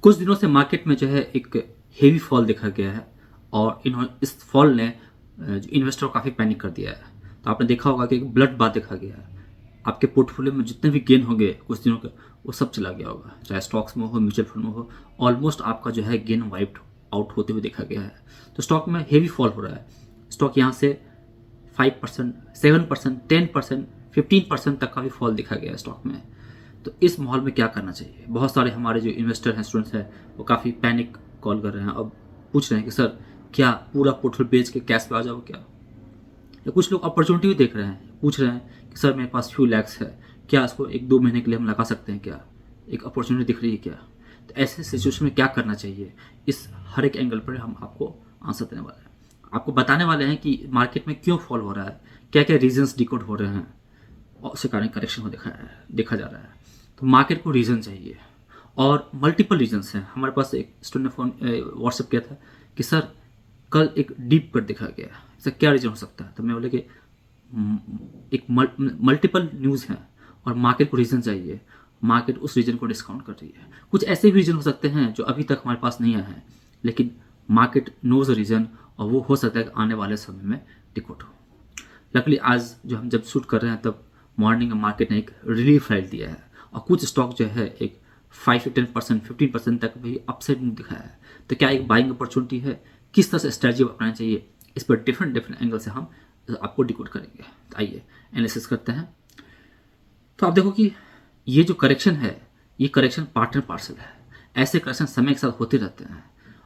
कुछ दिनों से मार्केट में जो है एक हेवी फॉल देखा गया है और इस फॉल ने इन्वेस्टर को काफ़ी पैनिक कर दिया है। तो आपने देखा होगा कि एक ब्लड बाथ देखा गया है। आपके पोर्टफोलियो में जितने भी गेन होंगे कुछ दिनों के, वो सब चला गया होगा, चाहे स्टॉक्स में हो, म्यूचुअल फंड में हो। ऑलमोस्ट आपका जो है गेन वाइप्ड आउट होते हुए देखा गया है। तो स्टॉक में हेवी फॉल हो रहा है। स्टॉक यहाँ से 5%, 7%, 10%, 15% तक का भी फॉल देखा गया है स्टॉक में। तो इस माहौल में क्या करना चाहिए? बहुत सारे हमारे जो इन्वेस्टर हैं, स्टूडेंट्स हैं, वो काफ़ी पैनिक कॉल कर रहे हैं। अब पूछ रहे हैं कि सर क्या पूरा पोर्टफोलियो बेच के कैश पे आ जाओ क्या? या कुछ लोग अपॉर्चुनिटी भी देख रहे हैं, पूछ रहे हैं कि सर मेरे पास फ्यू लैक्स है, क्या इसको 1-2 महीने के लिए हम लगा सकते हैं क्या? एक अपॉर्चुनिटी दिख रही है क्या? तो ऐसे सिचुएशन में क्या करना चाहिए, इस हर एक एंगल पर हम आपको आंसर देने वाले हैं। आपको बताने वाले हैं कि मार्केट में क्यों फॉल हो रहा है, क्या क्या रीजंस डिकोड हो रहे हैं और उसके कारण करेक्शन को देखा जा रहा है। तो मार्केट को रीज़न चाहिए और मल्टीपल रीजंस हैं। हमारे पास एक स्टूडेंट ने फ़ोन व्हाट्सएप किया था कि सर कल एक डीप कट दिखा गया, इसका क्या रीज़न हो सकता है? तो मैं बोले कि एक मल्टीपल न्यूज़ है और मार्केट को रीज़न चाहिए। मार्केट उस रीजन को डिस्काउंट कर रही है। कुछ ऐसे भी रीजन हो सकते हैं जो अभी तक हमारे पास नहीं आए हैं, लेकिन मार्केट नोज रीजन और वो हो सकता है कि आने वाले समय में डिकोड हो। लकली आज जो हम जब शूट कर रहे हैं तब मॉर्निंग में मार्केट ने एक रिलीफ राइट दिया है और कुछ स्टॉक जो है एक 5 से 10%, 15% तक भी अपसाइड में दिखाया है। तो क्या एक बाइंग अपॉर्चुनिटी है? किस तरह से स्ट्रेटजी अपनाना चाहिए? इस पर डिफरेंट एंगल से हम आपको डिकोड करेंगे। तो आइए एनालिसिस करते हैं। तो आप देखो कि ये जो करेक्शन है, ये करेक्शन पार्ट एंड पार्सल है। ऐसे करेक्शन समय के साथ होते रहते हैं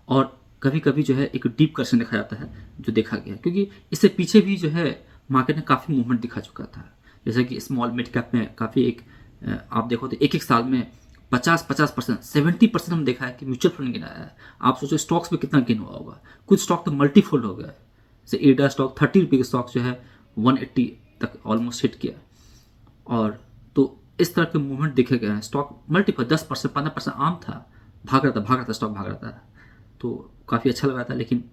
और कभी कभी जो है एक डीप करेक्शन देखा जाता है जो देखा गया है, क्योंकि इससे पीछे भी जो है मार्केट ने काफ़ी मूवमेंट दिखा चुका था। जैसे कि स्मॉल मिड कैप में काफ़ी आप देखो तो एक साल में 50% 70% हम देखा है कि म्यूचुअल फंड गिना है। आप सोचो स्टॉक्स में कितना गेन हुआ होगा। कुछ स्टॉक तो मल्टीफोल्ड हो गया, जैसे एडा स्टॉक 30 रुपये के स्टॉक जो है 180 तक ऑलमोस्ट हिट किया। और तो इस तरह के मूवमेंट देखे गए हैं। स्टॉक मल्टीपल 10%, 15% आम था, भाग रहा था स्टॉक भाग रहा था। तो काफ़ी अच्छा लगा था, लेकिन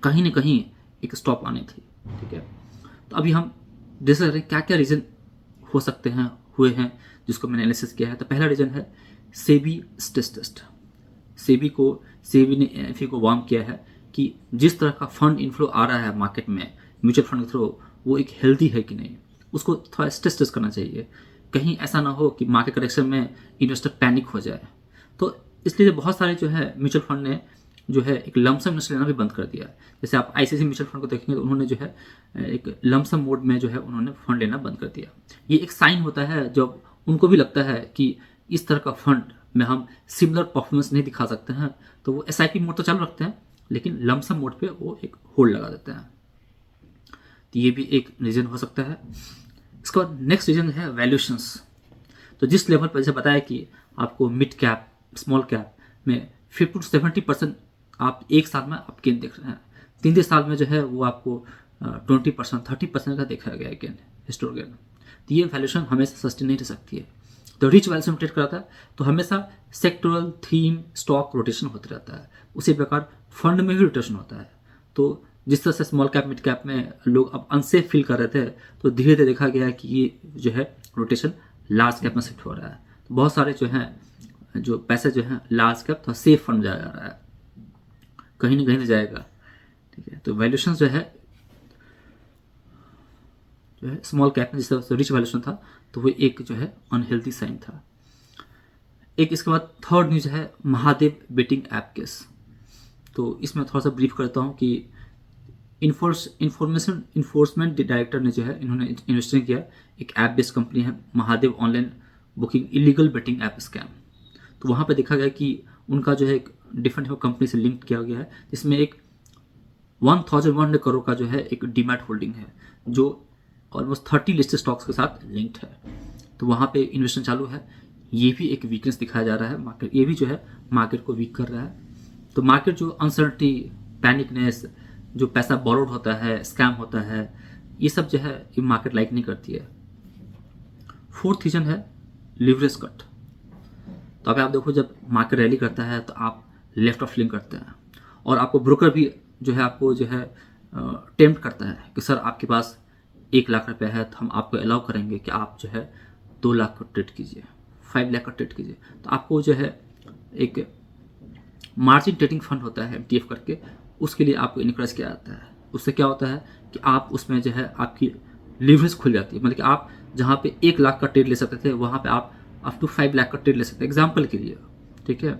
कहीं ना कहीं एक स्टॉप आनी थी। ठीक है, तो अभी हम डिस्कस करें क्या क्या रीज़न हो सकते हैं, हुए हैं, जिसको मैंने एनालिसिस किया है। तो पहला रीज़न है सेबी स्ट्रेस टेस्ट। सेबी ने एनएफई को वार्न किया है कि जिस तरह का फंड इनफ्लो आ रहा है मार्केट में म्यूचुअल फंड के थ्रू, वो एक हेल्दी है कि नहीं, उसको थोड़ा स्ट्रेस टेस्ट करना चाहिए। कहीं ऐसा ना हो कि मार्केट करेक्शन में इन्वेस्टर पैनिक हो जाए। तो इसलिए बहुत सारे जो है म्यूचुअल फंड ने जो है एक लमसम इन्वेस्ट लेना भी बंद कर दिया है। जैसे आप आईसीआईसीआई म्यूचुअल फंड को देखेंगे तो उन्होंने जो है एक लमसम मोड में जो है उन्होंने फंड लेना बंद कर दिया। ये एक साइन होता है जब उनको भी लगता है कि इस तरह का फंड में हम सिमिलर परफॉर्मेंस नहीं दिखा सकते हैं, तो वो एसआईपी मोड तो चालू रखते हैं, लेकिन लमसम मोड पे वो एक होल्ड लगा देते हैं। तो ये भी एक रीज़न हो सकता है। इसके बाद नेक्स्ट रीज़न है वैल्यूएशंस। तो जिस लेवल पर जैसे बताया कि आपको मिड कैप, स्मॉल कैप में 50 to 70% आप एक साल में आप गेन देख रहे हैं। 3 साल में जो है वो आपको 20%, 30% का देखा गया है गेन, हिस्टोरिक गेन। तो ये वैल्यूएशन हमेशा सस्टेन नहीं रह सकती है। तो रिच वैल्यूएशन ट्रेड कराता है तो हमेशा सेक्टोरल थीम स्टॉक रोटेशन होता रहता है। उसी प्रकार फंड में भी रोटेशन होता है। तो जिस तरह से स्मॉल कैप मिड कैप में लोग अब अनसेफ फील कर रहे थे, तो धीरे धीरे देखा गया है कि ये जो है रोटेशन लार्ज कैप में शिफ्ट हो रहा है। तो बहुत सारे जो हैं जो पैसे जो हैं लार्ज कैप तो सेफ फंड जा रहा है, कहीं ना कहीं तो जाएगा। ठीक है, तो वैल्यूएशन जो है स्मॉल कैप में जिस तरह से रिच वैल्यूएशन था, तो वो एक जो है अनहेल्दी साइन था। एक इसके बाद थर्ड न्यूज है महादेव बेटिंग ऐप केस। तो इसमें थोड़ा सा ब्रीफ करता हूँ कि इंफॉर्मेशन इन्फोर्समेंट डायरेक्टर ने जो है इन्होंने इन्वेस्टिगेट किया। एक ऐप बेस्ड कंपनी है Mahadev online booking illegal betting app scam. तो वहाँ पे देखा गया कि उनका जो है एक डिफरेंट कंपनी से लिंक किया गया है, जिसमें एक 1100 करोड़ का जो है एक डीमैट होल्डिंग है, जो ऑलमोस्ट 30 लिस्टेड स्टॉक्स के साथ लिंक्ड है। तो वहाँ पे इन्वेस्टमेंट चालू है। ये भी एक वीकनेस दिखाया जा रहा है मार्केट, ये भी जो है मार्केट को वीक कर रहा है। तो मार्केट जो अनसर्टनिटी, पैनिकनेस, जो पैसा बोरोड होता है, स्कैम होता है, ये सब जो है ये मार्केट लाइक नहीं करती है। फोर्थ रीजन है लिवरेज कट। तो अगर आप देखो जब मार्केट रैली करता है तो आप लेफ्ट ऑफ लिंक करते हैं और आपको ब्रोकर भी जो है आपको जो है टेम्प्ट करता है कि सर आपके पास 1 लाख रुपया है तो हम आपको अलाउ करेंगे कि आप जो है 2 लाख का ट्रेड कीजिए, 5 लाख का ट्रेड कीजिए। तो आपको जो है एक मार्जिन ट्रेडिंग फंड होता है MTF करके, उसके लिए आपको इनकरेज किया जाता है। उससे क्या होता है कि आप उसमें जो है आपकी लिवरेज खुल जाती है, मतलब कि आप जहाँ पे 1 लाख का ट्रेड ले सकते थे वहाँ पे आप अप टू 5 लाख का ट्रेड ले सकते हैं एग्जाम्पल के लिए, ठीक है।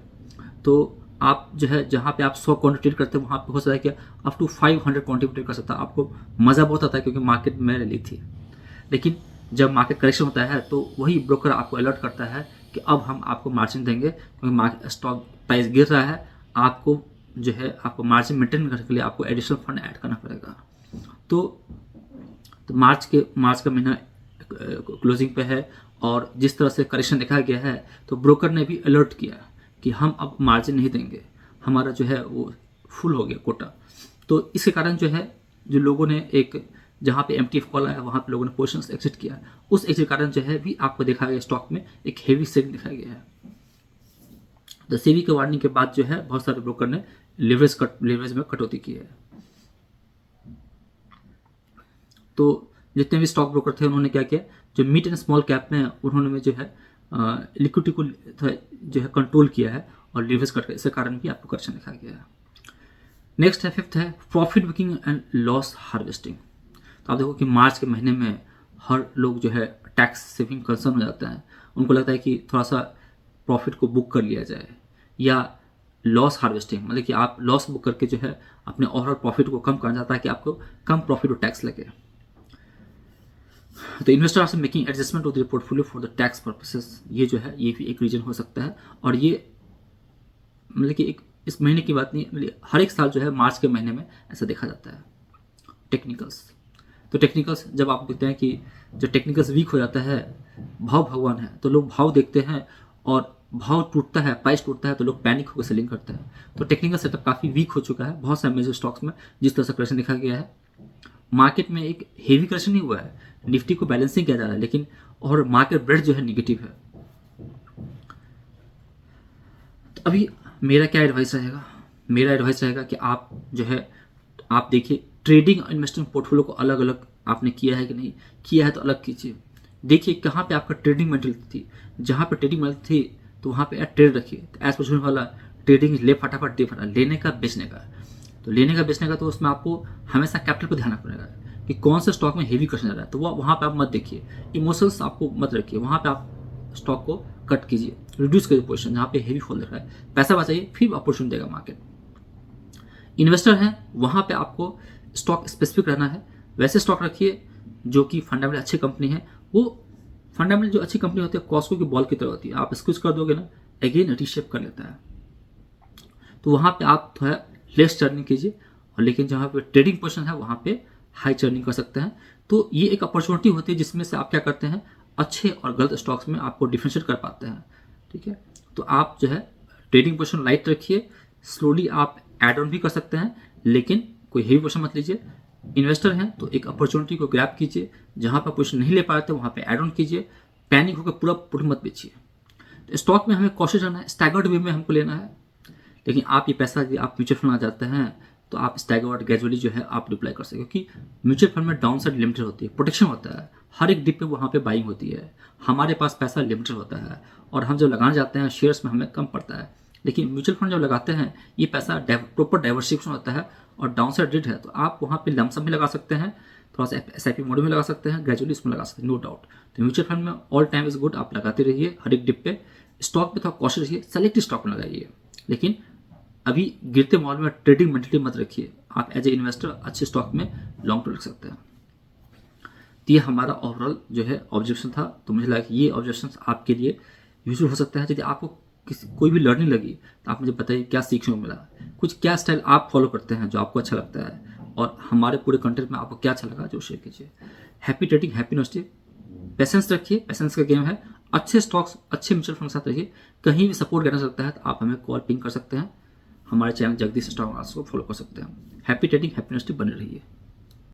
तो आप जो है जहाँ पे आप 100 क्वांटिटी ट्रेड करते हैं वहाँ पे हो सकता है कि अप टू 500 क्वांटिटी ट्रेड कर सकता है। आपको मज़ा बहुत आता है क्योंकि मार्केट में ली थी। लेकिन जब मार्केट करेक्शन होता है तो वही ब्रोकर आपको अलर्ट करता है कि अब हम आपको मार्जिन देंगे क्योंकि मार्केट स्टॉक प्राइस गिर रहा है, आपको जो है आपको मार्जिन मेंटेन करने के लिए आपको एडिशनल फंड ऐड करना पड़ेगा। तो मार्च का महीना क्लोजिंग पे है और जिस तरह से करेक्शन देखा गया है तो ब्रोकर ने भी अलर्ट किया कि हम अब मार्जिन नहीं देंगे, हमारा जो है वो फुल हो गया कोटा। तो इसके कारण जो है जो लोगों ने एक जहाँ पे MTF कॉल आया वहाँ पे लोगों ने पोजिशंस एग्जिट किया, उस एग्जिट कारण जो है भी आपको देखा गया स्टॉक में एक हेवी सेलिंग दिखाया गया है। तो सेबी के वार्निंग के बाद जो है बहुत सारे ब्रोकर ने लिवरेज में कटौती की है। तो जितने भी स्टॉक ब्रोकर थे उन्होंने क्या किया, जो मिड एंड स्मॉल कैप में उन्होंने जो है लिक्विडिटी को जो है कंट्रोल किया है और लिवरेज कट इसके कारण भी आपको करेक्शन दिखाया गया है। नेक्स्ट है 5th है profit booking and loss harvesting. तो आप देखो कि मार्च के महीने में हर लोग जो है टैक्स सेविंग कंसर्न हो जाता है, उनको लगता है कि थोड़ा सा प्रॉफिट को बुक कर लिया जाए, या लॉस हार्वेस्टिंग मतलब कि आप लॉस बुक करके जो है अपने ओवरऑल प्रॉफिट को कम करना चाहता है कि आपको कम प्रॉफिट और टैक्स लगे। तो investor are making adjustment of the portfolio for the tax purposes, ये जो है ये भी एक रीजन हो सकता है। और ये मतलब कि एक इस महीने की बात नहीं, मतलब हर एक साल जो है मार्च के महीने में ऐसा देखा जाता है। टेक्निकल्स, तो टेक्निकल्स जब आप देखते हैं कि जो टेक्निकल्स वीक हो जाता है, भाव भगवान है तो लोग भाव देखते हैं और भाव टूटता है, प्राइस टूटता है तो लोग पैनिक होकर सेलिंग करते हैं। तो टेक्निकल सेटअप काफ़ी वीक हो चुका है बहुत सारे मेजर स्टॉक्स में, जिस तरह से करेक्शन देखा गया है। मार्केट में एक हेवी करेक्शन नहीं हुआ है, निफ्टी को बैलेंसिंग किया जा रहा है, लेकिन और मार्केट ब्रेड जो है निगेटिव है। तो अभी मेरा क्या एडवाइस रहेगा, मेरा एडवाइस रहेगा कि आप जो है आप देखिए ट्रेडिंग और इन्वेस्टिंग पोर्टफोलियो को अलग अलग आपने किया है कि नहीं किया है, तो अलग कीजिए। देखिए कहाँ पे आपका ट्रेडिंग मेंटलिटी थी, जहाँ पे ट्रेडिंग मेंटलिटी थी तो वहाँ पे ट्रेड रखिए। तो एज पर वाला ट्रेडिंग ले फटाफट दे फटा, लेने का बेचने का, तो लेने का बेचने का तो उसमें आपको हमेशा कैपिटल पर ध्यान रखना पड़ेगा कि कौन से स्टॉक में हेवी करेक्शन जा रहा है, तो वहाँ पे आप मत देखिए, इमोशंस आपको मत रखिए, वहाँ पे आप स्टॉक को कट कीजिए, रिड्यूस करिए पोजीशन जहाँ पे हेवी फॉल दिख रहा है, पैसा बचाइए, फिर अपॉर्चुनिटी देगा मार्केट। इन्वेस्टर हैं वहाँ पे आपको स्टॉक स्पेसिफिक रहना है, वैसे स्टॉक रखिए जो कि फंडामेंटल अच्छी कंपनी है। वो फंडामेंटल जो अच्छी कंपनी होती है कॉस्को की बॉल की तरह होती है, आप स्क्विज कर दोगे ना अगेन रीशेप कर लेता है, तो वहाँ पे आप थोड़ा लेस चर्निंग कीजिए, और लेकिन जहाँ पे ट्रेडिंग पोजीशन है वहाँ पे हाई चर्निंग कर सकते हैं। तो ये एक अपॉर्चुनिटी होती है जिसमें से आप क्या करते हैं अच्छे और गलत स्टॉक्स में आपको डिफरेंशिएट कर पाते हैं, ठीक है। तो आप जो है ट्रेडिंग पोजीशन लाइट रखिए, स्लोली आप एड ऑन भी कर सकते हैं, लेकिन कोई हेवी पोजीशन मत लीजिए। इन्वेस्टर हैं तो एक अपॉर्चुनिटी को ग्रैब कीजिए, जहाँ पर पोजीशन नहीं ले पा रहे थे वहाँ पे एड ऑन कीजिए, पैनिक होकर पूरा पुट मत बेचिए। तो स्टॉक में हमें कॉशिश रहना है, स्टैगर्ड वे में हमको लेना है, लेकिन आप ये पैसा यदि आप म्यूचुअल फंड में जाते हैं तो आप स्टैगर्ड ग्रेजुअली जो है आप डिप्लाई कर सकते, क्योंकि म्यूचुअल फंड में डाउन साइड लिमिटेड होती है, प्रोटेक्शन होता है, हर एक डिप पे वहाँ पे बाइंग होती है। हमारे पास पैसा लिमिटेड होता है और हम जब लगाने जाते हैं शेयर्स में हमें कम पड़ता है, लेकिन म्यूचुअल फंड जब लगाते हैं ये पैसा प्रॉपर डाइवर्सिफिकेशन होता है और डाउन साइड रिस्क है, तो आप वहाँ पे लमसम भी लगा सकते हैं, थोड़ा सा SIP मोड में लगा सकते हैं, ग्रेजुअली इसमें लगा सकते हैं, नो डाउट। तो म्यूचुअल फंड में ऑल टाइम इज गुड, आप लगाते रहिए हर एक डिप पे। स्टॉक पे थोड़ा कॉशियस रहिए, सेलेक्टिव स्टॉक में लगाइए, लेकिन अभी गिरते माहौल में ट्रेडिंग मेंटलिटी मत रखिए। आप एज ए इन्वेस्टर अच्छे स्टॉक में लॉन्ग टर्म रख सकते हैं। तो ये हमारा ओवरऑल जो है ऑब्जर्वेशन था, तो मुझे लगा कि ये ऑब्जर्वेशन आपके लिए यूजफुल हो सकता है। यदि आपको कोई भी लर्निंग लगी तो आप मुझे बताइए क्या सीखने को मिला, कुछ क्या स्टाइल आप फॉलो करते हैं जो आपको अच्छा लगता है, और हमारे पूरे कंटेंट में आपको क्या अच्छा लगा जो शेयर कीजिए। Happy trading, happy investing, patience रखिए, पेशेंस का गेम है। अच्छे स्टॉक्स अच्छे म्यूचुअल फंड के साथ रहिए, कहीं भी सपोर्ट करना सकता है तो आप हमें कॉल पिंग कर सकते हैं, हमारे चैनल जगदीश स्टॉक को फॉलो कर सकते हैं। हैप्पी ट्रेडिंग, हैप्पी इन्वेस्टिंग बने रहिए।